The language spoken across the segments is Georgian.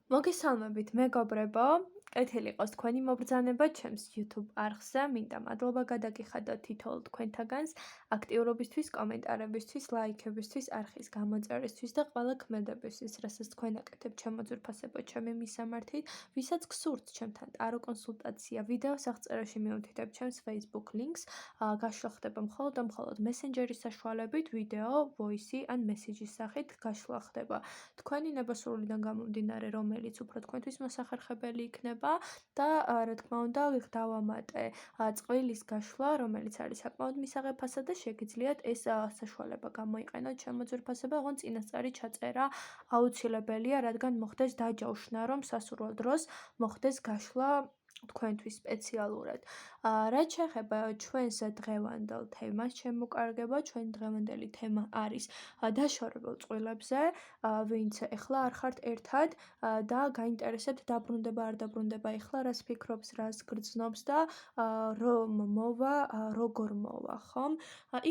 მოგესალმებით მეგობრებო, კეთილი იყოს თქვენი მობრძანება ჩემს YouTube არხზე. მინდა მადლობა გადაგიხადოთ თითოეულ თქვენთაგანს აქტიურობისთვის, კომენტარებისთვის, ლაიქებისთვის, არხის გამოწერისთვის და ყველა ქმედებისთვის, რასაც თქვენ აკეთებთ ჩემო ძვირფასებო, ჩემი მისამართით, ვისაც გსურთ ჩემთან ტარო კონსულტაცია, ვიდეო სახწერაში მიუთითებ ჩემს Facebook links, გაშლა ხდება მხოლოდ და მხოლოდ მესენჯერის საშუალებით, ვიდეო, voice ან მესიჯის სახით გაშლა ხდება. თქვენი ნებასრულიდან გამომდინარე, რომელიც უფრო თქვენთვის მოსახერხებელი იქნება და რა თქმა უნდა, დავამატე წყვილის გაშლა, რომელიც არის საკმაოდ მისაღებასა და შეგიძლიათ ეს საშუალება გამოიყენოთ ჩემო ძვირფასებო, ოღონდ წინასწარი ჩაწერა აუცილებელია, რადგან მოხდეს დაჯავშნა, რომ სასურველ დროს მოხდეს გაშლა თქვენთვის სპეციალურად. რაც შეეხება ჩვენს დღევანდელ თემას, ჩემო კარგებო, ჩვენი დღევანდელი თემა არის დაშორებულ წყვილებზე, ვინც ეხლა არ ხართ ერთად და გაინტერესებთ დაბრუნდება, არ დაბრუნდება ეხლა, რას ფიქრობს, რას გრძნობს და რომ მოვა, როგორ მოვა, ხომ?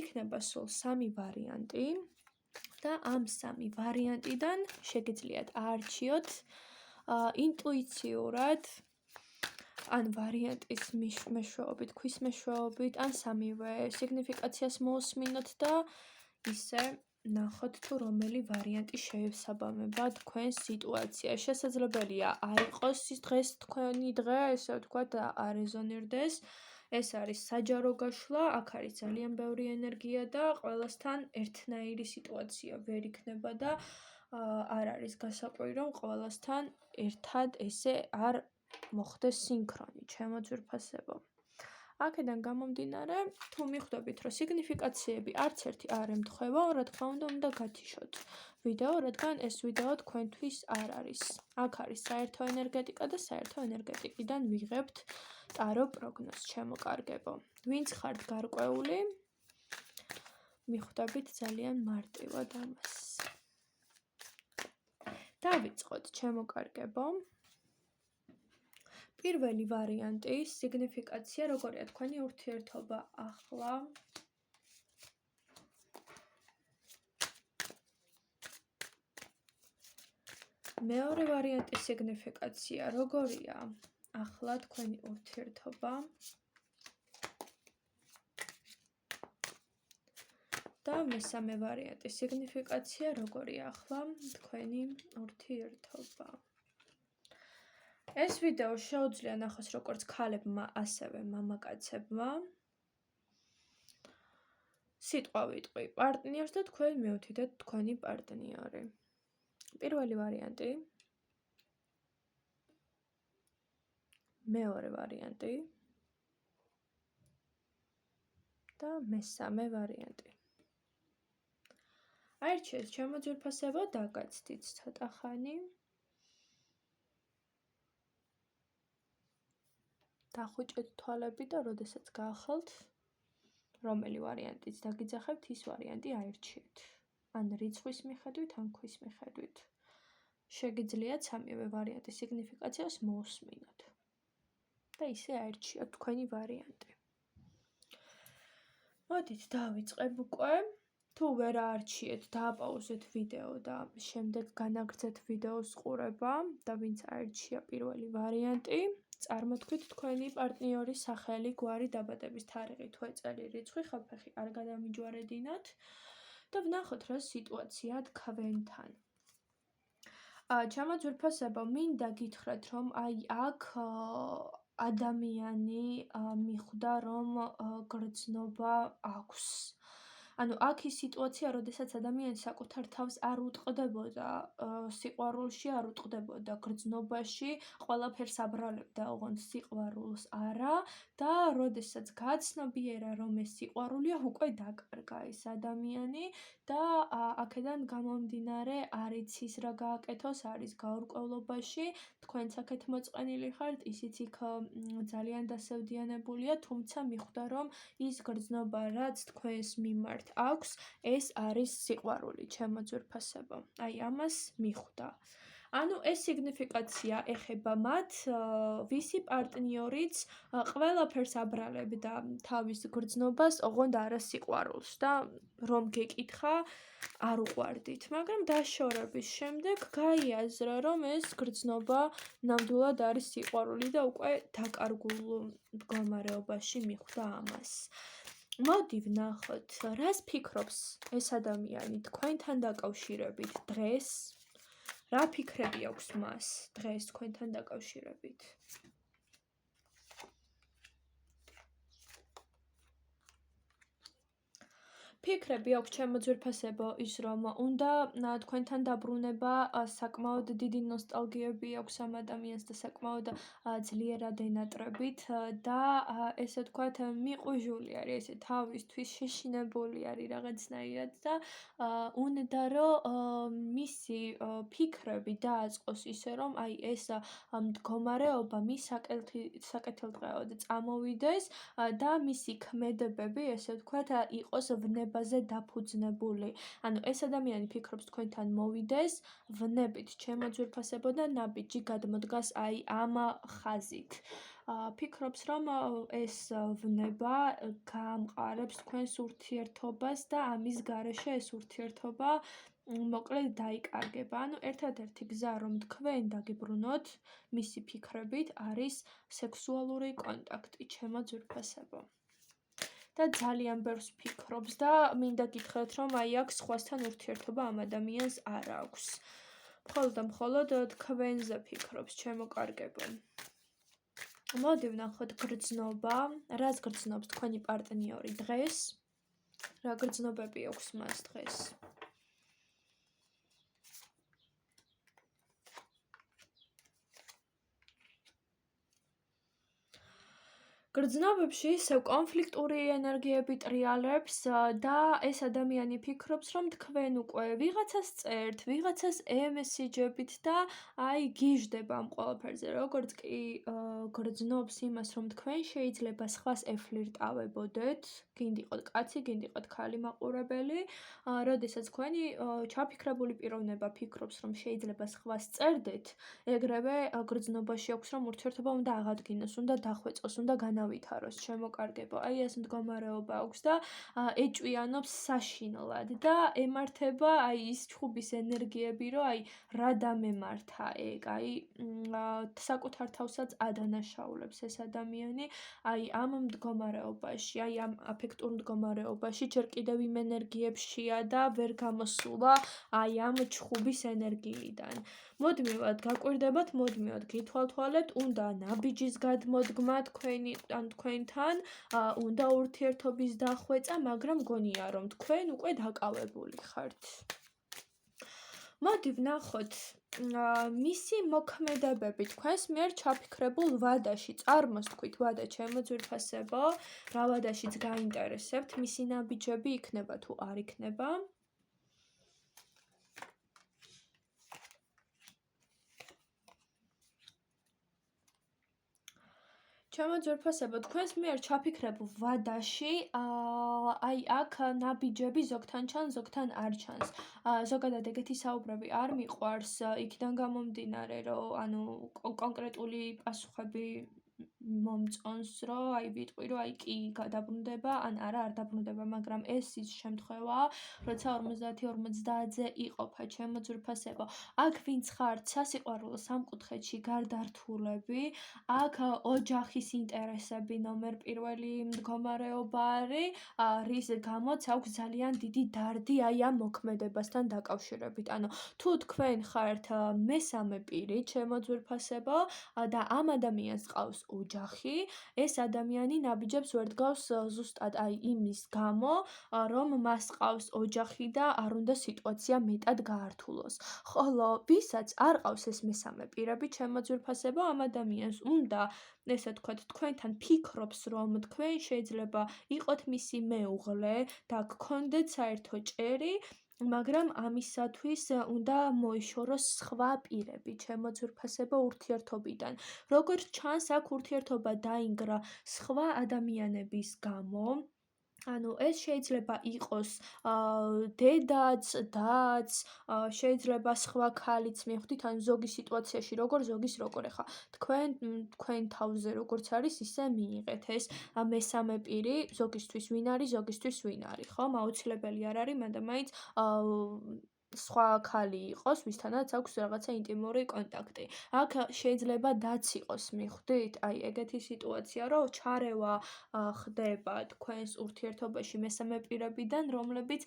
იქნება სულ 3 ვარიანტი და ამ 3 ვარიანტიდან შეგიძლიათ აარჩიოთ ინტუიციურად ან ვარიანტის მეშვეობით, ქვის მეშვეობით, ან სამივე სიგნიფიკაციას მოусმინოთ და ისე ნახოთ თუ რომელი ვარიანტი შეესაბამება თქვენს სიტუაციას. შესაძლებელია არ იყოს ის დღეს თქვენი დღე, ესე ვთქვათ, არეზონირდეს. ეს არის საჯარო გაშლა, აქ არის ძალიან ბევრი ენერგია და ყველასთან ერთნაირი სიტუაცია ვერ იქნება და არ არის გასაკვირი, რომ ყველასთან ერთად ესე არ მოხდეს სინქრონი, ჩემო ძვირფასებო. აქედან გამომდინარე, თუ მიხვდებით, რომ სიგნიფიკაციები არც ერთი არ ემთხვევა, რა თქმა უნდა გათიშოთ ვიდეო, რადგან ეს ვიდეო თქვენთვის არ არის. აქ არის საერთო ენერგეტიკა და საერთო ენერგეტიკიდან ვიღებთ ტარო პროგნოზს, ჩემო კარგებო. ვინც ხართ გარკვეული, მიხვდებით ძალიან მარტივად ამას. დავიწყოთ, ჩემო კარგებო. პირველი ვარიანტი, სიგნიფიკაცია, როგორია თქვენი ურთიერთობა ახლა. მეორე ვარიანტის სიგნიფიკაცია, როგორია ახლა თქვენი ურთიერთობა. და მესამე ვარიანტის სიგნიფიკაცია, როგორია ახლა თქვენი ურთიერთობა. ეს ვიდეო შეუძლია ნახოს როგორც ქალებმა, ასევე მამაკაცებმა. სიტყვა ვიტყვი პარტნიორს და თქვენ მიუთითეთ თქვენი პარტნიორი. პირველი ვარიანტი. მეორე ვარიანტი. და მესამე ვარიანტი. აირჩიეთ ჩემო ძვირფასებო, დაგაცდით ცოტა ხანი. დახუჭეთ თვალები და როდესაც გაახელთ, რომელი ვარიანტიც დაგიძახებთ, ის ვარიანტი აირჩიეთ. ან რიცხვის მიხედვით, ან ქვის მიხედვით. შეგიძლიათ სამივე ვარიანტის სიგნიფიკაციას მოусმინოთ. და ისე აირჩიოთ თქვენი ვარიანტი. მოდით დავიწყებ უკვე. თუ ვერ აარჩიეთ, დააპაუზეთ ვიდეო და შემდეგ განაგრძეთ ვიდეოს ყურება და ვინც აირჩია პირველი ვარიანტი, წარმოთქვით თქვენი პარტნიორის სახელი, გვარი, დაბადების თარიღი, თვეწელი, რიცხვი, ხელფეხი არ გადამიჯვარედინოთ და ვნახოთ რა სიტუაცია თქვენთან. ჩემო ძვირფასებო, მინდა გითხრათ, რომ აი აქ ადამიანი მიხვდა, რომ გრძნობა აქვს. ანუ აქ ის სიტუაცია, როდესაც ადამიანი საკუთარ თავს არ უტყდებოდა სიყვარულში, არ utყდებოდა გრძნობაში, ყველაფერს აბრალებდა, ოღონდ სიყვარულს არა და როდესაც გაცნობიერა, რომ ეს სიყვარულია, უკვე დაკარგა ეს ადამიანი და აქედან გამომდინარე არ იცის რა გააკეთოს, არის გაურკვევლობაში, თქვენც აქეთ მოწყენილი ხართ, ისიც იქ ძალიან დასევდიანებულია, თუმცა მიხვდა, რომ ის გრძნობა, რაც თქვენს მიმართ აქვს, ეს არის სიყვარული, ჩემო ძვირფასებო. აი ამას მიხვდა. ანუ ეს სიგნიფიკაცია ეხება მათ, ვისი პარტნიორიც ყველაფერს აბრალებდა თავის გრძნობას, ოღონდ არა სიყვარულს და რომ გეკითხა, არ უყვარდით. მაგრამ დაშორების შემდეგ გაიაზრა, რომ ეს გრძნობა ნამდვილად არის სიყვარული და უკვე დაკარგულ მდგომარეობაში მიხვდა ამას. მოდი ვნახოთ, რას ფიქრობს ეს ადამიანი თქვენთან დაკავშირებით დღეს? რა ფიქრები აქვს მას დღეს თქვენთან დაკავშირებით? ფიქრები აქვს ჩემო ძვირფასებო ის, რომ უნდა თქვენთან დაბრუნება, საკმაოდ დიდი ნოსტალგიები აქვს ამ ადამიანს და საკმაოდ ძლიერად ენატრებით და ესე ვთქვათ, მიყვიჟული არის, ესე თავისთვის შეშინებული არის რაღაცნაირად და უნდა რომ მისი ფიქრები დააწყოს ისე, რომ აი ეს მდგომარეობა მის საკეთილდღეოდ წამოვიდეს და მისი ქმედებები, ესე ვთქვათ, იყოს ვნებაზე დაფუძნებული. ანუ ეს ადამიანი ფიქრობს თქვენთან მოვიდეს ვნებით, ჩემო ძვირფასებო და ნაბიჯი გადმოდგას აი ამ ხაზით. ფიქრობს, რომ ეს ვნება გაამყარებს თქვენს ურთიერთობას და ამის გარეშე ეს ურთიერთობა მოკლედ დაიკარგება. ანუ ერთადერთი გზა, რომ თქვენ დაგიბრუნოთ მისი ფიქრებით, არის სექსუალური კონტაქტი, ჩემო ძვირფასებო. და ძალიან ბევრს ფიქრობს და მინდა გითხრათ, რომ აი აქ სხვასთან ურთიერთობა ამ ადამიანს არ აქვს. მხოლოდ და მხოლოდ თქვენზე ფიქრობს, ჩემო კარგებო. მოდი ვნახოთ გრძნობა, რას გრძნობს თქვენი პარტნიორი დღეს? რა გრძნობები აქვს მას დღეს? გრძნობებში ისევ კონფლიქტური ენერგიები ტრიალებს და ეს ადამიანი ფიქრობს, რომ თქვენ უკვე ვიღაცას წერთ, ვიღაცას ემესიჯებით და აი გიждდება ამ ყველაფერზე. როგორც კი გრძნობს იმას, რომ თქვენ შეიძლება სხვას ეფლირტავებოდეთ, გინდიყოთ კაცი, გინდიყოთ ქალი მაყურებელი, როდესაც თქვენი ჩაფიქრებული პიროვნება ფიქრობს, რომ შეიძლება სხვას წერდეთ, ეგრევე გრძნობაში აქვს, რომ ურთიერთობა უნდა აღადგინოს, უნდა დახვეწოს, უნდა განავითაროს, ჩემო კარგებო. აი ეს მდგომარეობა აქვს და ეჭვიანობს საშინლად და ემართება აი ის ჩხუბის ენერგიები, რომ აი რა დამემართა ეგ, აი საკუთარ თავსაც ადანაშაულებს ეს ადამიანი, აი ამ მდგომარეობაში, აი ამ აფექტურ მდგომარეობაში ჯერ კიდევ იმ ენერგიებშია და ვერ გამოსულა აი ამ ჩხუბის ენერგიიდან. მუდმივად გაკვირდებათ, მუდმივად გითვალთვალებთ, უნდა ნაბიჯის გადმოდგმა თქვენთან, უნდა ურთიერთობის დახვეწა, მაგრამ მგონია, რომ თქვენ უკვე დაკავებული ხართ. მოდი ვნახოთ მისი მოქმედებები თქვენს მიერ ჩაფიქრებულ ვადაში. წარმოსთქვით ვადა, ჩემო ძვირფასებო, რა ვადაშიც გაინტერესებთ, მისი ნაბიჯები იქნება თუ არ იქნება. ჩემო ძვირფასებო, თქვენს მიერ ჩაფიქრებულ ვადაში, აი აქ ნაბიჯები ზოგთან ჩანს, ზოგთან არ ჩანს. ზოგადად ეგეთი საუბრები არ მიყვარს, იქიდან გამომდინარე, რომ ანუ კონკრეტული პასუხები მომწონს, რომ აი ვიტყვი, რომ აი კი გადაბრუნდება, ან არა არ დაბრუნდება, მაგრამ ეს ის შემთხვევაა, როცა 50-50-ზე იყოფა, ჩემო ძვირფასებო. აქ ვინც ხართ სასიყვარულო სამკუთხედში გარდართულები, აქ ოჯახის ინტერესები ნომერ პირველი მდგომარეობა არის, რის გამოც აქვს ძალიან დიდი დარდი აი ამ მოქმედებასთან დაკავშირებით. ანუ თუ თქვენ ხართ მესამე პირი, ჩემო ძვირფასებო, და ამ ადამიანს ყავს ოჯახი, ეს ადამიანი ნაბიჯებს ვერ დგავს ზუსტად აი იმის გამო, რომ მას ყავს ოჯახი და არ უნდა სიტუაცია მეტად გაართულოს. ხოლო ვისაც არ ყავს ეს მესამე პირები, ჩემო ძვირფასებო, ამ ადამიანს უნდა, ესე ვთქვათ, თქვენთან ფიქრობს, რომ თქვენ შეიძლება იყოთ მისი მეუღლე და გქონდეთ საერთო ჭერი, მაგრამ ამისათვის უნდა მოიშოროს სხვა პირები, ჩემო ძვირფასებო, ურთიერთობიდან. როგორც ჩანს, აქ ურთიერთობა დაინგრა სხვა ადამიანების გამო, ანუ ეს შეიძლება იყოს დედაც, დაც, შეიძლება სხვა ქალიც მივხვდით, ანუ ზოგი სიტუაციაში როგორ, ზოგის როგორ. ეხა თქვენ თავზე როგორც არის, ისე მიიღეთ ეს მესამე პირი, ზოგისთვის ვინ არის, ზოგისთვის ვინ არის, ხომ? აუცილებელი არ არის, მაგრამ მაინც სხვა ქალი იყოს, ვისთანაც აქვს რაღაცა ინტიმური კონტაქტი. აქ შეიძლება დაც იყოს, მივხვდით? აი, ეგეთი სიტუაცია, რომ ჩარევა ხდება თქვენს ურთიერთობაში მესამე პირებიდან, რომლებიც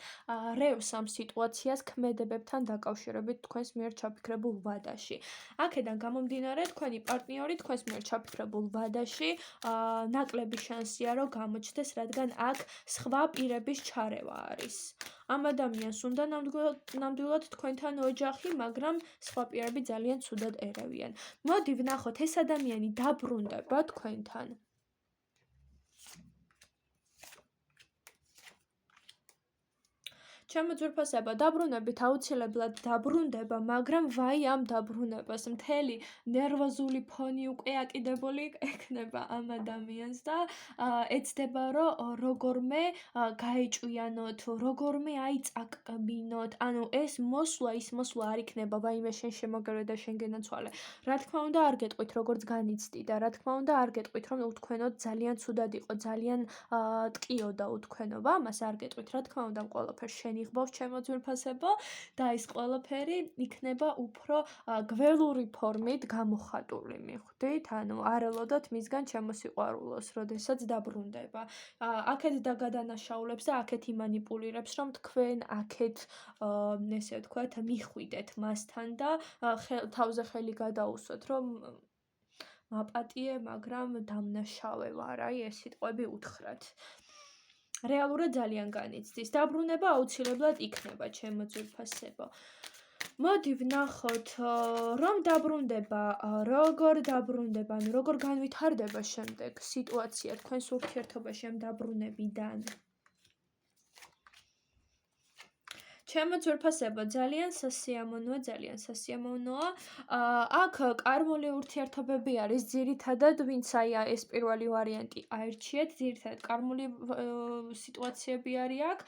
რევს ამ სიტუაციას ქმედებებთან დაკავშირებით თქვენს მიერ ჩაფიქრებულ ვადაში. აქედან გამომდინარე, თქვენი პარტნიორი თქვენს მიერ ჩაფიქრებულ ვადაში ნაკლები შანსია, რომ გამოჩნდეს, რადგან აქ სხვა პირების ჩარევა არის. ამ ადამიანს უნდა ნამდვილად თქვენთან ოჯახი, მაგრამ სხვა პირები ძალიან ცუდად ერევიან. მოდი ვნახოთ, ეს ადამიანი დაბრუნდება თქვენთან. ჩემო ძვირფასებო, დაბრუნებით აუცილებლად დაბრუნდება, მაგრამ ვაი ამ დაბრუნებას, მთელი ნერვოზული ფონი უკვე აკიდებული ექნება ამ ადამიანს და ეცდება, რომ როგორმე გაეჭვიანოთ, როგორმე აი წაკბინოთ. ანუ ეს მოსვლა, ის მოსვლა არ იქნება, ვაიმე შენ შემოგერე და შენ გენაცვალე. რა თქმა უნდა, არ გეტყვით, როგორც განიცდი და რა თქმა უნდა, არ გეტყვით, რომ უთქვენოდ ძალიან ცუდად იყო, ძალიან ტკიოდა უთქვენობა, ამას არ გეტყვით. რა თქმა უნდა, ყველაფერს შენ იღბავს ჩემო ძვირფასებო და ეს ყველაფერი იქნება უფრო გველური ფორმით გამოხატული, მივხვდით? ანუ არ ელოდოთ მისგან ჩემო სიყვარულოს, როდესაც დაბრუნდება. აქეთ დაგადანაშაულებს და აქეთ იმანიპულირებს, რომ თქვენ აქეთ ესე ვთქვათ, მიხვიდეთ მასთან და თავზე ხელი გადაუსვათ, რომ მაპატიე, მაგრამ დამნაშავე ვარ, აი ეს სიტყვები უთხრათ. რეალურად ძალიან განიცდის. დაბრუნება აუცილებლად იქნება, ჩემო ძვირფასებო. მოდი ვნახოთ, რომ დაბრუნდება, როგორ დაბრუნდება, ანუ როგორ განვითარდება შემდეგ სიტუაცია თქვენს ურთიერთობაში ამ დაბრუნებიდან. ჩემო ძვირფასებო, ძალიან სასიამოვნოა. აქ კარმული ურთიერთობები არის ძირითადად, ვინც აი ეს პირველი ვარიანტი აირჩიეთ, ძირითადად კარმული სიტუაციები არის აქ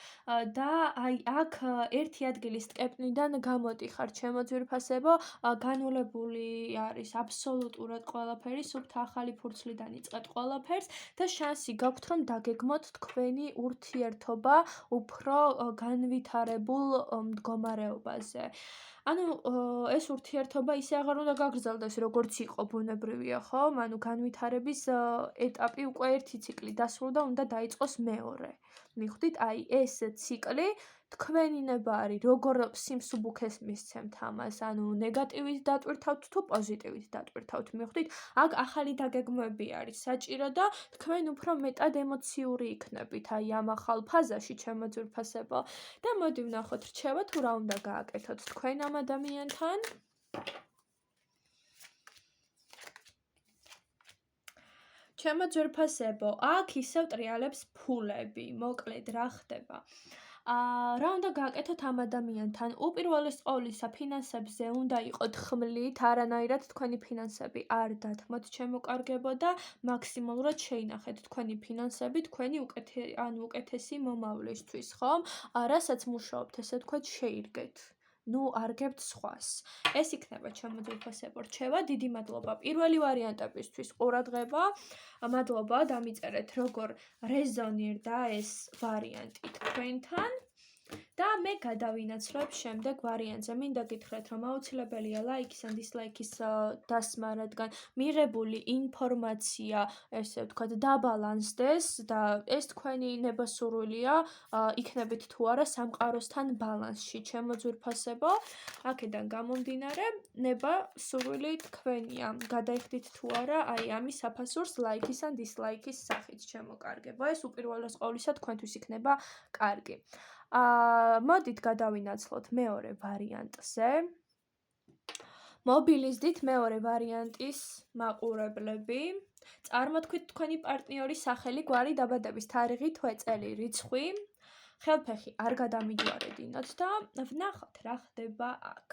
და აი აქ ერთი ადგილის ტკეპნიდან გამოდიხარ, ჩემო ძვირფასებო, განულებული არის აბსოლუტურად ყველაფერი, სუფთა ახალი ფურცლიდან იწყებთ ყველაფერს და შანსი გაქვთ, რომ დაგეგმოთ თქვენი ურთიერთობა უფრო განვითარებულ მდგომარეობაზე. ანუ ეს ურთიერთობა ისე აღარ უნდა გაგრძელდეს, როგორც იყო, ბუნებრივია, ხომ? ანუ განვითარების ეტაპი უკვე ერთი ციკლი დასრულდა, უნდა დაიწყოს მეორე. მივხვდით? აი ეს ციკლი თქვენინება არის, როგორ სიმსუბუქეს მისცემთ ამას, ანუ ნეგატივით დატვირთავთ თუ პოზიტივით დატვირთავთ, მივხვდით? აქ ახალი დაგეგმვები არის საჭირო და თქვენ უფრო მეტად ემოციური იქნებით აი ამ ახალ ფაზაში, ჩემო ძვირფასებო. და მოდი ვნახოთ, რჩევა თუ რა უნდა გააკეთოთ თქვენ ამ ადამიანთან. ჩემო ძვირფასებო, აქ ისევ ტრიალებს ფულები, მოკლედ რა ხდება. რა უნდა გააკეთოთ ამ ადამიანთან? უპირველეს ყოვლისა, ფინანსებზე უნდა იყოთ ხმლით, არანაირად თქვენი ფინანსები არ დათმოთ, ჩემოკარგებო და მაქსიმალურად შეინახეთ თქვენი ფინანსები თქვენი უკეთესი მომავლისთვის, ხომ? რასაც მუშაობთ, ესე ვთქვათ, შეირგეთ. ნუ არგებთ სხვას. ეს იქნება ჩემო ძვირფასებო რჩევა. დიდი მადლობა პირველი ვარიანტებისთვის ყურადღება. მადლობა, დამიწერეთ როგორ რეზონირდა ეს ვარიანტი თქვენთან. და მე გადავინაცვლებ შემდეგ ვარიანტზე. მინდა გითხრათ, რომ აუცილებელია ლაიქის ან დისლაიქის დასმა, რადგან მიღებული ინფორმაცია, ესე ვთქვათ, დაბალანსდეს და ეს თქვენი ნება-სურვილია, იქნებით თუ არა სამყაროსთან ბალანსში, ჩემო ძვირფასებო. აქედან გამომდინარე, ნება-სურვილი თქვენია. გადაიხდით თუ არა, აი ამის საფასურს ლაიქის ან დისლაიქის სახით, ჩემოკარგებო. ეს უპირველეს ყოვლისა თქვენთვის იქნება კარგი. მოდით გადავინაცვლოთ მეორე ვარიანტზე. მობილიზდით მეორე ვარიანტის მაყურებლები. წარმოთქვით თქვენი პარტნიორის სახელი, გვარი, დაბადების თარიღი, თვე, წელი, რიცხვი. ხელფეხი არ გადამიჯვარედინოთ და ვნახოთ რა ხდება აქ.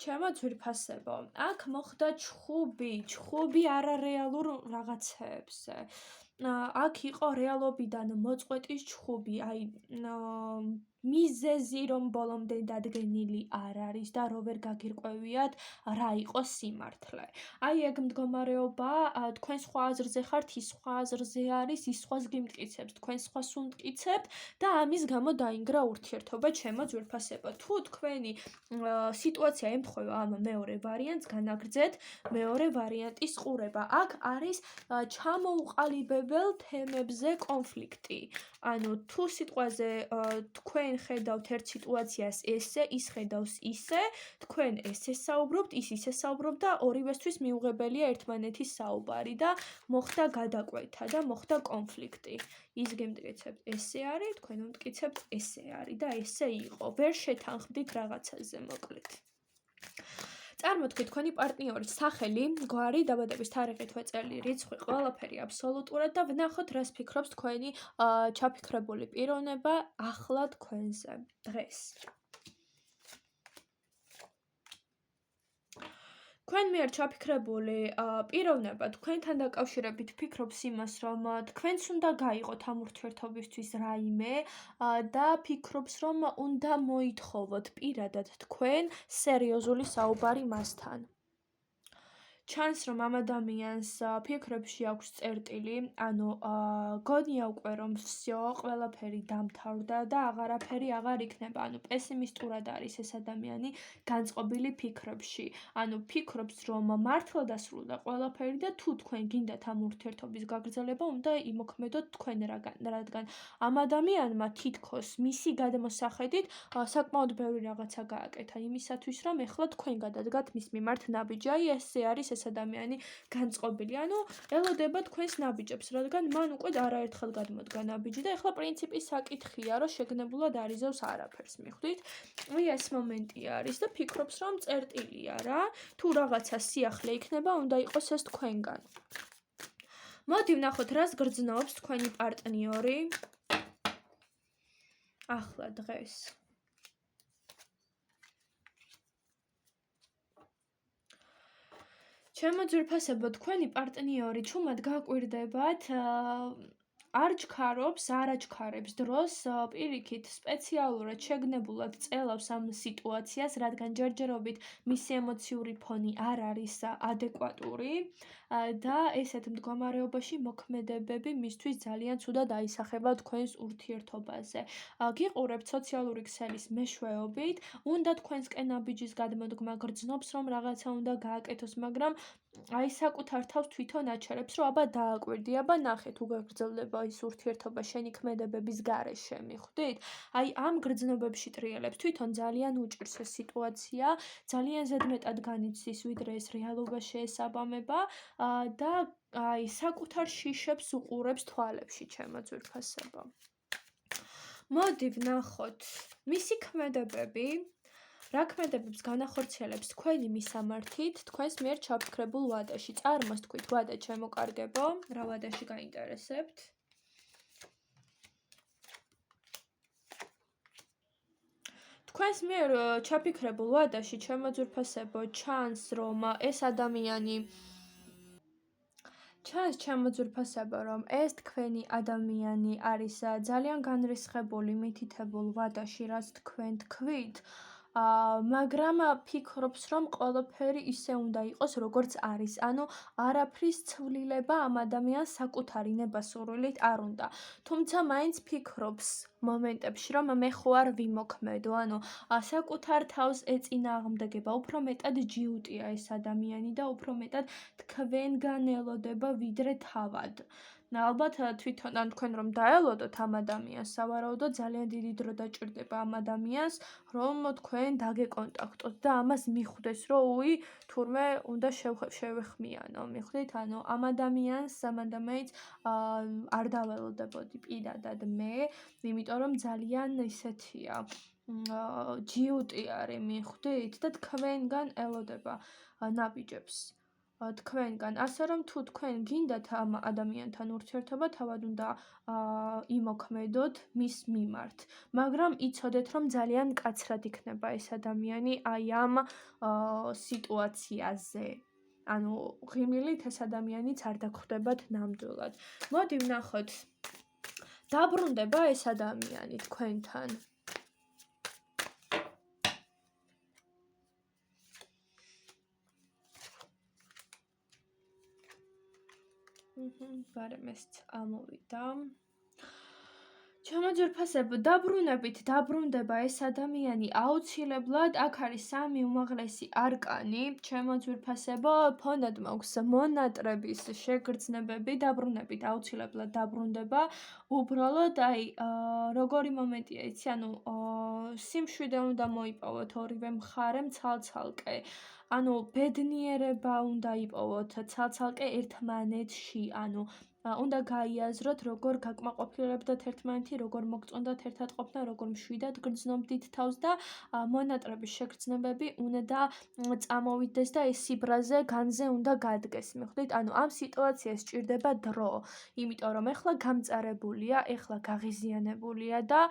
ჩემო ძვირფასებო, აქ მოხდა ჩხუბი არარეალურ რაღაცებზე. აქ იყო რეალობიდან მოწყვეტის ჩხუბი, მიზეზი რომ ბოლომდე დადგენილი არ არის და რო ვერ გაგირკვევიათ რა იყო სიმართლე. ეგ მდგომარეობა თქვენ სხვა აზრზე ხართ, ის სხვა აზრზე არის, ის სხვას გიმტკიცებს, თქვენ სხვას უმტკიცებთ და ამის გამო დაინგრა ურთიერთობა, ჩემო ძვირფასებო. თუ თქვენი სიტუაცია ემთხვევა ამ მეორე ვარიანტს, განაგრძეთ მეორე ვარიანტის ყურება. აქ არის ჩამოუყალიბებელ თემებზე კონფლიქტი. ანუ თუ სიტყვაზე თქვენ ხედავთ ერთ სიტუაციას ესე, ის ხედავს ისე, თქვენ ესე საუბრობთ, ის ისე საუბრობთ და ორივესთვის მიუღებელია ერთმანეთის საუბარი და მოხდა გადაკვეთა და მოხდა კონფლიქტი. ის გემტკიცებთ ესე არის, თქვენ უმტკიცებთ ესე არის და ესე იყო. ვერ შეთანხმდით რაღაცაზე, მოკლედ. წარმოთქვით თქვენი პარტნიორის სახელი, გვარი, დაბადების თარიღი, თვეწელი, რიცხვი, ყველაფერი აბსოლუტურად და ვნახოთ რას ფიქრობს თქვენი ჩაფიქრებული პიროვნება ახლა თქვენზე, დღეს. თქვენ მიერ ჩაფიქრებული პიროვნება თქვენთან დაკავშირებით ფიქრობს იმას, რომ თქვენც უნდა გაიღოთ ამ ურთიერთობისთვის რაიმე და ფიქრობს, რომ უნდა მოითხოვოთ პირადად თქვენ სერიოზული საუბარი მასთან. ჩანს, რომ ამ ადამიანს ფიქრებში აქვს წერტილი, ანუ გონია უკვე, რომ всё, ყველაფერი დამთავრდა და აღარაფერი აღარ იქნება. ანუ პესიმისტურად არის ეს ადამიანი განწყობილი ფიქრებში. ანუ ფიქრობს, რომ მართლა დასრულდა ყველაფერი და თუ თქვენ გინდათ ამ ურთიერთობის გაგრძელება, უნდა იმოქმედოთ თქვენ რადგან ამ ადამიანმა თითქოს მისი გადმოსახედით საკმაოდ ბევრი რაღაცა გააკეთა იმისათვის, რომ ეხლა თქვენ გადადგათ მის მიმართ ნაბიჯი. ესე არის ეს ადამიანი განწყობილი. ანუ ელოდება თქვენს ნაბიჯებს, რადგან მან უკვე არაერთხელ გადმოდგა ნაბიჯი და ეხლა პრინციპის საკითხია, რომ შეგნებულად არიზევს არაფერს, მიხვდით? ეს მომენტი არის და ფიქრობს, რომ წერტილია რა, თუ რაღაცა სიახლე იქნება, უნდა იყოს ეს თქვენგან. მოდი ვნახოთ, რას გრძნობს თქვენი პარტნიორი ახლა დღეს. ჩემო ძვირფასებო, თქვენი პარტნიორი ჩუმად გაკვირდებათ, არ ჩქარობს, არ აჩქარებს დროს, პირიქით სპეციალურად შეგნებულად წელავს ამ სიტუაციას, რადგან ჯერჯერობით მისი ემოციური ფონი არ არის ადეკვატური და ესეთ მდგომარეობაში მოქმედებები მისთვის ძალიან ცუდად აისახება თქვენს ურთიერთობაზე. გიყურებთ სოციალური ქსელის მეშვეობით, უნდა თქვენსკენ ნაბიჯის გადმოდგმა გრძნობს, რომ რაღაცა უნდა გააკეთოს, მაგრამ საკუთარ თავს თვითონ აჩერებს, რომ აბა დააკვირდი, აბა ნახე თუ გაგრძელდება ის ურთიერთობა შენი ქმედებების გარეშე, მიხვდით? ამ გრძნობებში ტრიალებს თვითონ ძალიან უჭირს ეს სიტუაცია, ძალიან ზედმეტად განიცდის, ვიდრე ეს რეალობა შეესაბამება და საკუთარ შიშებს უყურებს თვალებში, ჩემო ძვირფასებო. მოდი ვნახოთ მისი ქმედებები. რა ქმედებებს განახორციელებს თქვენი მისამართით თქვენს მიერ ჩაფიქრებულ ვადაში. წარმოსთქვით ვადა ჩემოკარგებო, რა ვადაში გაინტერესებთ? თქვენს მიერ ჩაფიქრებულ ვადაში, ჩემო ძვირფასებო, ჩანს, რომ ეს ადამიანი ჩანს, ჩემო ძვირფასებო, რომ ეს თქვენი ადამიანი არის ძალიან განრისხებული, მითითებულ ვადაში, რაც თქვენ თქვით. მაგრამ ფიქრობს, რომ ყველაფერი ისე უნდა იყოს, როგორც არის. ანუ არაფრის ცვლილება ამ ადამიანს საკუთარი ნება-სურვილით არ უნდა. თუმცა მაინც ფიქრობს მომენტებში, რომ მე ხო არ ვიმოქმედო. ანუ საკუთარ თავს ეწინააღმდეგება, უფრო მეტად ჯიუტია ეს ადამიანი და უფრო მეტად თქვენგან ელოდება, ვიდრე თავად. ალბათ თვითონ ან თქვენ რომ დაელოდოთ ამ ადამიანს, სავარაუდოდ ძალიან დიდი დრო დაჭირდება ამ ადამიანს, რომ თქვენ დაგეკონტაქტოთ და ამას მიხვდეს, რომ უი, თურმე უნდა შევეხმიანო, მიხვდით? ანუ ამ ადამიანს ამანდამეც არ დაველოდებოდი პირადად მე, იმიტომ რომ ძალიან ისეთია ჯიუტი არის, მიხვდით? და თქვენგან ელოდება ნაბიჯებს. თქვენგან, ასე რომ თუ თქვენ გინდათ ამ ადამიანთან ურთიერთობა, თავად უნდა იმოქმედოთ მის მიმართ. მაგრამ იცოდეთ, რომ ძალიან მკაცრად იქნება ეს ადამიანი ამ სიტუაციაზე. ანუ ღიმილით ეს ადამიანიც არ დაგხვდებათ ნამდვილად. მოდი ვნახოთ. დაბრუნდება ეს ადამიანი თქვენთან? ბარემ ეს ამოვიდა. ჩემო ძვირფასებო, დაბრუნდება ეს ადამიანი აუცილებლად. აქ არის 3 უმაღლესი არკანი. ჩემო ძვირფასებო, ფონად მაქვს მონატრების შეგრძნებები, დაბრუნებით აუცილებლად დაბრუნდება. უბრალოდ როგორი მომენტია იცი, ანუ სიმშვიდე უნდა მოიპოვოთ ორივე მხარემ ცალ-ცალკე. ანუ ბედნიერება უნდა იპოვოთ ცალ-ცალკე ერთმანეთში, ანუ უნდა გაიაზროთ როგორ გაკმაყოფილებდათ ერთმანეთი, როგორ მოგწონდათ ერთად ყოფნა, როგორ მშვიდად გრძნობდით თავს და მონატრების შეგრძნებები უნდა წამოვიდეს და ეს სიბრაზე განზე უნდა გადგეს. მიხვდით? ანუ ამ სიტუაციას სჭირდება დრო, იმიტომ რომ ეხლა გამწარებულია, ეხლა გაღიზიანებულია და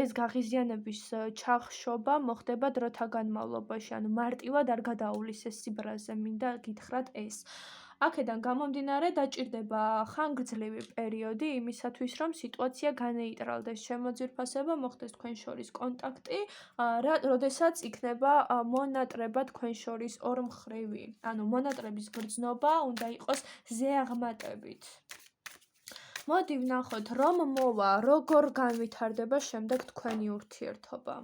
ეს გაღიზიანების ჩახშობა მოხდება დროთა განმავლობაში. ანუ მარტივად არ გადაუვლის ეს სიბრაზე, მინდა გითხრათ ეს. აქედან გამომდინარე დაჭირდება ხანგრძლივი პერიოდი იმისათვის, რომ სიტუაცია განეიტრალდეს. ჩემო ძვირფასებო, მოხდეს თქვენ შორის კონტაქტი, როდესაც იქნება მონატრება თქვენ შორის ორმხრივი. ანუ მონატრების გრძნობა უნდა იყოს ზეაღმატებით. მოდი ვნახოთ, რომ მოვა, როგორ განვითარდება შემდეგ თქვენი ურთიერთობა.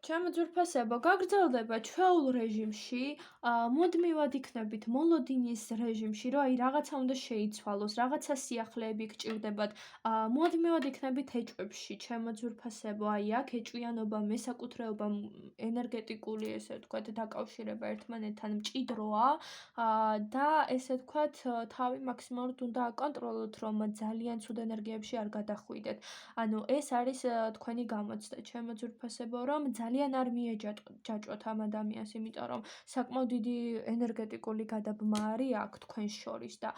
ჩემო ძვირფასებო, გაგრძელდება ჩვეულ რეჟიმში, მუდმივად იქნებით მოლოდინის რეჟიმში, რომ რაღაცა უნდა შეიცვალოს, რაღაცა სიახლეები გჭირდებათ, მუდმივად იქნებით ეჭვებში, ჩემო ძვირფასებო, აქ ეჭვიანობა, მესაკუთრეობა, ენერგეტიკული, ესე ვთქვათ, დაკავშირება ერთმანეთთან მჭიდროა და ესე ვთქვათ, თავი მაქსიმალურად უნდა აკონტროლოთ, რომ ძალიან ცუდ ენერგიებში არ გადახვიდეთ. ანუ ეს არის თქვენი გამოცდა, ჩემო ძვირფასებო, რომ ძალიან არ მიეჯაჭვოთ ამ ადამიანს, იმიტომ რომ საკმაოდ დიდი ენერგეტიკული გადაბმა არის აქ თქვენ შორის და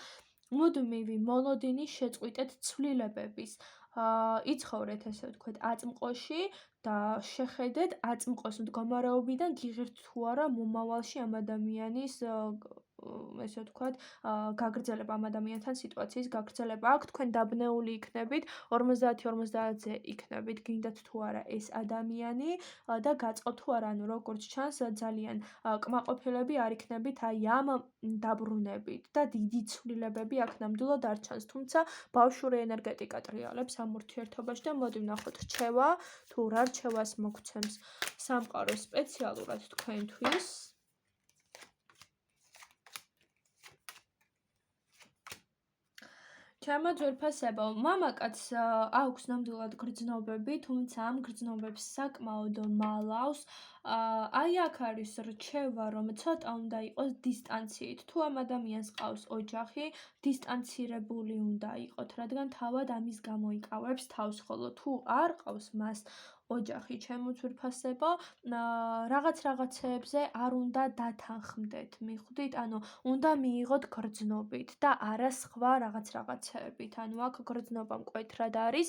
მუდმივი მოლოდინი შეწყვიტეთ ცვლილებების. იცხოვრეთ ესე ვთქვათ აწმყოში და შეხედეთ აწმყოს მდგომარეობიდან გიღირთ თუ არა მომავალში ამ ადამიანის ესე ვთქვათ, გაგრძელება ამ ადამიანთან სიტუაციის გაგრძელება. აქ თქვენ დაბნეული იქნებით 50-50-ზე იქნებით, გინდათ თუ არა ეს ადამიანი და გაწყობ თუ არა, ანუ როგორც ჩანს ძალიან კმაყოფილები არ იქნებით ამ დაბრუნებით და დიდი ცვლილებები აქ ნამდვილად არ ჩანს, თუმცა ბავშვური ენერგეტიკა ტრიალებს ამ ურთიერთობაში და მოდი ვნახოთ რჩევა, თუ რა რჩევას მოგცემს სამყარო სპეციალურად თქვენთვის. ჩემო ძვირფასებო, მამაკაცს აქვს ნამდვილად გრძნობები, თუმცა ამ გრძნობებს საკმაოდ მალავს. აქ არის რჩევა, რომ ცოტა უნდა იყოს დისტანციით. თუ ამ ადამიანს ყავს ოჯახი, დისტანცირებული უნდა იყოთ, რადგან თავად ამის გამო იკავებს თავს, ხოლო თუ არ ყავს მას ოჯახი, ჩემო ძვირფასებო, რაღაცებზე არ უნდა დათანხმდეთ, მიხვდით? ანუ უნდა მიიღოთ გრძნობით და არა სხვა რაღაცებით. ანუ აქ გრძნობა მკვეთრად არის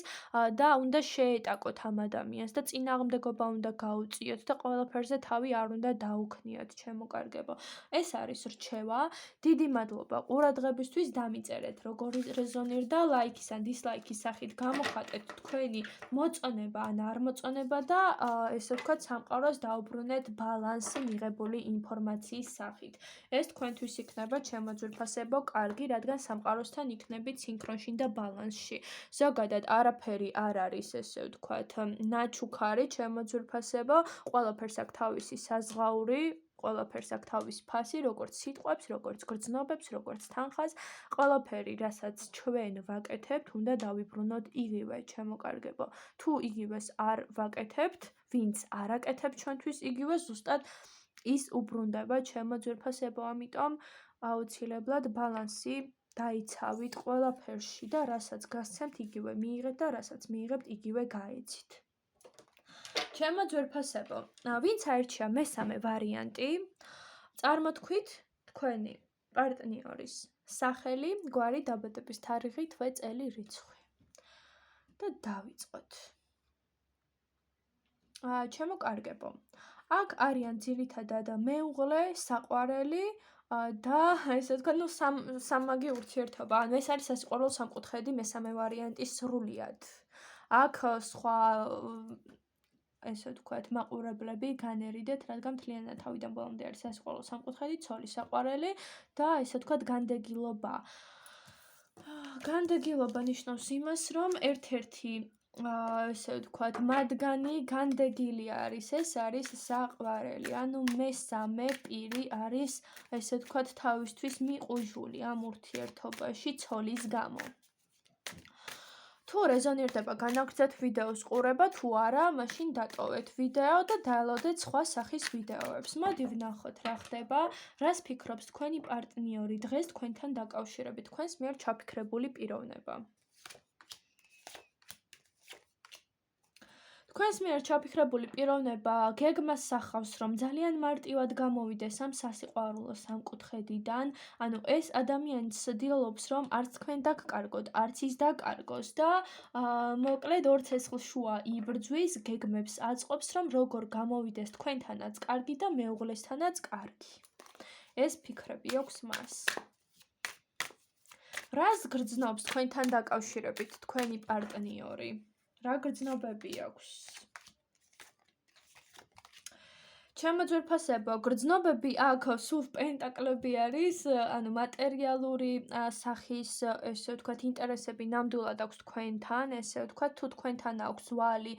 და უნდა შეეტაკოთ ამ ადამიანს და წინააღმდეგობა უნდა გაუწიოთ და ყველაფერზე თავი არ უნდა დაუქნიათ, ჩემო კარგებო. ეს არის რჩევა. დიდი მადლობა ყურადღებისთვის, დამიწერეთ როგორი რეზონირდა, ლაიქის ან დისლაიქის სახით გამოხატეთ თქვენი მოწონება ან არ მოწონება და ესე ვთქვათ, სამყაროს დაუბრუნეთ ბალანსი მიღებული ინფორმაციის სახით. ეს თქვენთვის იქნება, ჩემო ძვირფასებო, კარგი, რადგან სამყაროსთან იქნებით სინქრონში და ბალანსში. ზოგადად არაფერი არ არის, ესე ვთქვათ, ნაჩუქარი, ჩემო ძვირფასებო, ყველაფერს აქვს თავისი საზღაური, ყველაფერს აქვს თავისი ფასი, როგორც სიტყვებს, როგორც გრძნობებს, როგორც თანხას, ყველაფერი, რასაც ჩვენ ვაკეთებთ, უნდა დავიბრუნოთ იგივე, ჩემო კარგებო. თუ იგივეს არ ვაკეთებთ, ვინც არ აკეთებს ჩვენთვის იგივეს, ზუსტად ის უბრუნდება, ჩემო ძვირფასებო, ამიტომ აუცილებლად ბალანსი დაიცავით ყველაფერში და რასაც გასცემთ იგივე მიიღეთ და რასაც მიიღებთ იგივე გაეცით. ჩემო ძვირფასებო, ვინც აირჩია მესამე ვარიანტი, წარმოთქვით თქვენი პარტნიორის სახელი, გვარი, დაბადების თარიღი, თვე, წელი, რიცხვი. და დავიწყოთ. ჩემო კარგებო, აქ არიან ძირითადად მეუღლე, საყვარელი და ესე ვთქვათ, ну სამმაგი ურთიერთობა. ანუ ეს არის სასიყვარულო სამკუთხედი მესამე ვარიანტი სრულიად. აქ სხვა ესე ვთქვათ, მაყურებლები განერიდეთ, რადგან მთლიანად თავიდან ბოლომდე არის სასიყვარულო სამკუთხედი, ცოლის საყვარელი და ესე ვთქვათ, განდეგილობა. განდეგილობა ნიშნავს იმას, რომ ერთ-ერთი ესე ვთქვათ, მათგანი განდეგილი არის, ეს არის საყვარელი. ანუ მესამე პირი არის, ესე ვთქვათ, თავისთვის მიყუჟული ამ ურთიერთობაში ცოლის გამო. თუ რეზონირდება განაგრძეთ ვიდეოს ყურება, თუ არა, მაშინ დატოვეთ ვიდეო და დაელოდეთ სხვა სახის ვიდეოებს. მოდი ვნახოთ რა ხდება, რას ფიქრობს თქვენი პარტნიორი დღეს თქვენთან დაკავშირებით, თქვენს მიერ ჩაფიქრებული პიროვნება. თქვენს მიერ ჩაფიქრებული პიროვნება გეგმას სახავს, რომ ძალიან მარტივად გამოვიდეს ამ სასიყვარულო სამკუთხედიდან, ანუ ეს ადამიანი ცდილობს, რომ არც თქვენ დაგკარგოთ, არც ის დაკარგოს და მოკლედ ორ ცეცხლშუა იბრძვის, გეგმებს აწყობს, რომ როგორ გამოვიდეს თქვენთანაც კარგი და მეუღლესთანაც კარგი. ეს ფიქრები აქვს მას. რას გრძნობს თქვენთან დაკავშირებით თქვენი პარტნიორი? რა გრძნობები აქვს? ჩემო ძვირფასებო, გრძნობები აქ სულ პენტაკლები არის, ანუ მატერიალური სახის, ესე ვთქვათ, ინტერესები ნამდვილად აქვს თქვენთან, ესე ვთქვათ, თუ თქვენთან აქვს ვალი,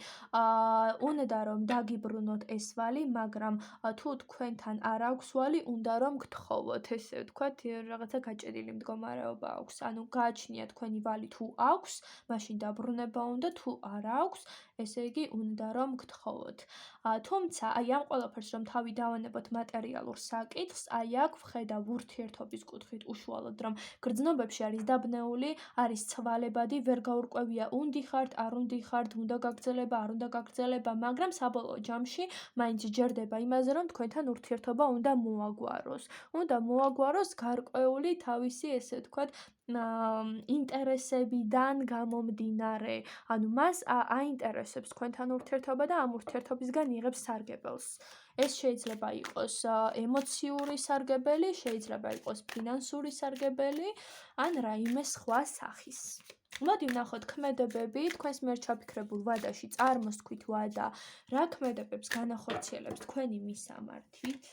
უნდა რომ დაგიბრუნოთ ეს ვალი, მაგრამ თუ თქვენთან არ აქვს ვალი, უნდა რომ გთხოვოთ, ესე ვთქვათ, რაღაცა გაჭედილი მდგომარეობა აქვს. ანუ გააჩნია თქვენი ვალი თუ აქვს, მაშინ დაბრუნება უნდა, თუ არ აქვს, ესე იგი უნდა რომ გთხოვოთ. თუმცა აი ამ ყველაფერს რომ თავი დავანებოთ მატერიალურ საკითხს, აი აქ ვხედავ ურთიერთობის კუთხით უშუალოდ, რომ გრძნობებში არის დაბნეული, არის ცვალებადი, ვერ გაურკვევია უნდი ხართ, არ უნდი ხართ, უნდა გაგრძელება, არ უნდა გაგრძელება, მაგრამ საბოლოო ჯამში მაინც ჯერდება იმაზე, რომ თქვენთან ურთიერთობა უნდა მოაგვაროს. უნდა მოაგვაროს გარკვეული თავისი, ესე ვთქვათ, ინტერესებიდან გამომდინარე. ანუ მას აინტერესებს თქვენთან ურთიერთობა და ამ ურთიერთობისგან იღებს სარგებელს. ეს შეიძლება იყოს ემოციური სარგებელი, შეიძლება იყოს ფინანსური სარგებელი, ან რაიმე სხვა სახის. მოდი ვნახოთ ქმედებები თქვენს მიერ ჩაფიქრებულ ვადაში, წარმოსთქვით ვადა, რა ქმედებებს განახორციელებს თქვენი მისამართით?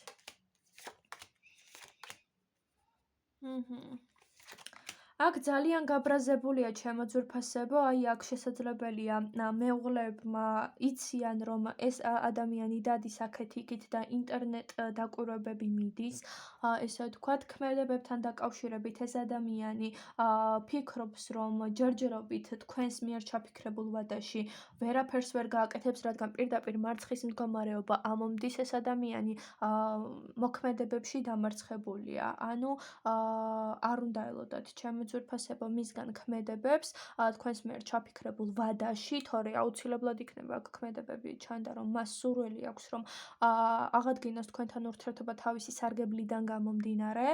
აქ ძალიან გაბრაზებულია ჩემო ძვირფასებო, აი აქ შესაძლებელია მეუღლეებმა იციან, რომ ეს ადამიანი დადის აქეთ-იქით და ინტერნეტ დაკვირვებები მიდის, ესე ვთქვათ, ქმედებებთან დაკავშირებით ეს ადამიანი ფიქრობს, რომ ჯერჯერობით თქვენს მიერ ჩაფიქრებულ ვადაში ვერაფერს ვერ გააკეთებს, რადგან პირდაპირ მარცხის მდგომარეობა ამომდის ეს ადამიანი მოქმედებებში დამარცხებულია. ანუ არ უნდა ელოდათ ჩემო ძვირფასებო მისგან ქმედებებს თქვენს მიერ ჩაფიქრებულ ვადაში, თორე აუცილებლად იქნება აქ ქმედებები ჩანდა, რომ მას სურვილი აქვს, რომ აღადგინოს თქვენთან ურთიერთობა თავისი სარგებლიდან გამომდინარე.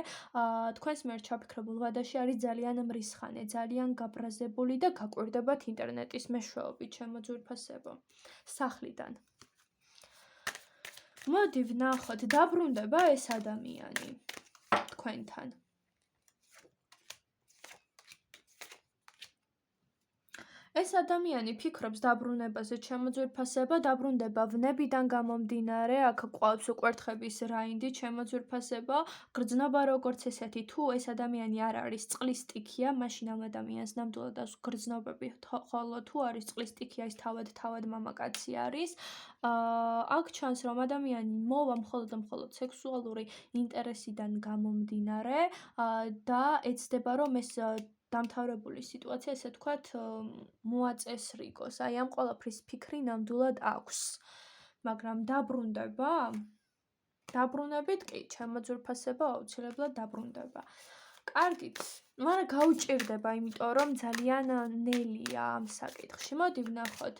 თქვენს მიერ ჩაფიქრებულ ვადაში არის ძალიან მრისხანე, ძალიან გაბრაზებული და გაკვირდებათ ინტერნეტის მეშვეობით, ჩემო ძვირფასებო, სახლიდან. მოდი ვნახოთ, დაბრუნდება ეს ადამიანი თქვენთან. ეს ადამიანი ფიქრობს დაბრუნებაზე, ჩემო ძვირფასებო, დაბრუნდება ვნებიდან გამომდინარე, აქ ყავს უკვერთხების რაინდი, ჩემო ძვირფასებო, გრძნობა როგორც ესეთი, თუ ეს ადამიანი არ არის წყლის სტიქია, მაშინ ამ ადამიანს ნამდვილად აქვს გრძნობები, ხოლო თუ არის წყლის სტიქია, ის თავად მამაკაცი არის. აქ ჩანს, რომ ადამიანი მოვა მხოლოდ და მხოლოდ სექსუალური ინტერესიდან გამომდინარე და ეცდება, რომ ეს დამთავრებული სიტუაცია, ესე ვთქვათ, მოაწესრიგოს. აი ამ ყველაფრის ფიქრი ნამდვილად აქვს. მაგრამ დაბრუნდება? დაბრუნებით კი, ჩემო ძვირფასებო, აუცილებლად დაბრუნდება. კარგით, მაგრამ გაუჭირდება, იმიტომ რომ ძალიან ნელია ამ საკითხში. მოდი ვნახოთ,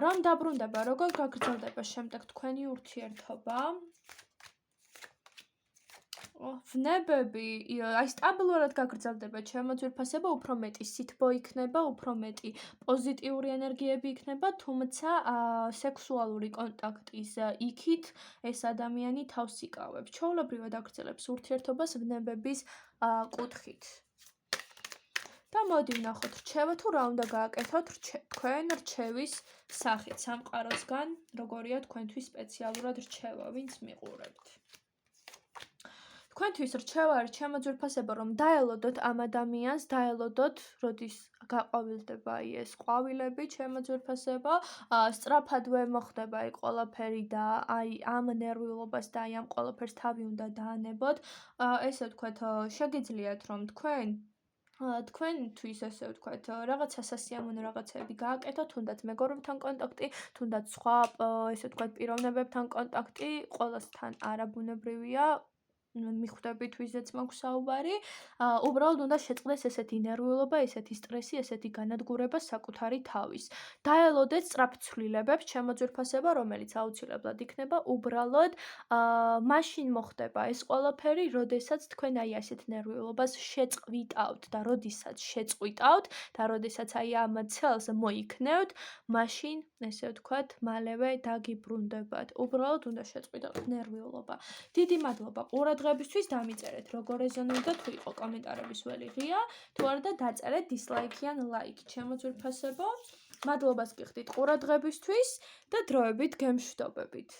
რომ დაბრუნდება, როგორ გაგრძელდება შემდეგ თქვენი ურთიერთობა? ვნებები აი სტაბილურად გაგრძელდება ჩემო ძვირფასება, უფრო მეტი სითბო იქნება, უფრო მეტი პოზიტიური ენერგიები იქნება, თუმცა სექსუალური კონტაქტის იქით ეს ადამიანი თავს იკავებს. ჩვეულებრივად აგრძელებს ურთიერთობას ვნებების კუთხით. და მოდი ვნახოთ რჩევა თუ რა უნდა გააკეთოთ თქვენ რჩევის სახით სამყაროსგან, როგორია თქვენთვის სპეციალურად რჩევა, ვინც მიყურებთ. თქვენთვის რჩევა არის ჩემო ძვირფასებო, რომ დაელოდოთ ამ ადამიანს, დაელოდოთ, როდის გაყვავილდება ეს ყვავილები, ჩემო ძვირფასებო, სწრაფადვე მოხდება აი ყველაფერი და აი ამ ნერვიულობას და აი ამ ყველაფერს თავი უნდა დაანებოთ. ესე ვთქვათ, შეგიძლიათ რომ თქვენთვის ესე ვთქვათ, რაღაც სასიამოვნო რაღაცები გააკეთოთ, თუნდაც მეგობრებთან კონტაქტი, თუნდაც სხვა ესე ვთქვათ, პიროვნებებთან კონტაქტი, ყველასთან არაბუნებრივია. მიხვდებით ვიზეც მაქვს საუბარი, უბრალოდ უნდა შეწყდეს ესეთი ნერვიულობა, ესეთი სტრესი, ესეთი განადგურება საკუთარი თავის. დაელოდეთ სწრაფ ცვლილებებს, ჩემო ძვირფასება, რომელიც აუცილებლად იქნება, უბრალოდ მაშინ მოხდება ეს ყველაფერი, როდესაც თქვენ აი ასეთ ნერვიულობას შეწყვიტავთ და როდესაც შეწყვიტავთ და როდესაც აი ამ ცელს მოიქნევთ, მაშინ ესე ვთქვათ, მალევე დაგიბრუნდებათ. უბრალოდ უნდა შეწყვიტავთ ნერვიულობა. დიდი მადლობა ყურადღებისთვის, დამიწერეთ როგორ ეზონებდა, თუ იყო კომენტარების ველი ღია, თუ არა და დაწერეთ დისლაიკი ან ლაიკი. ჩემო ძვირფასებო, მადლობას გიხდით ყურადღებისთვის და დროებით გემშვიდობებით.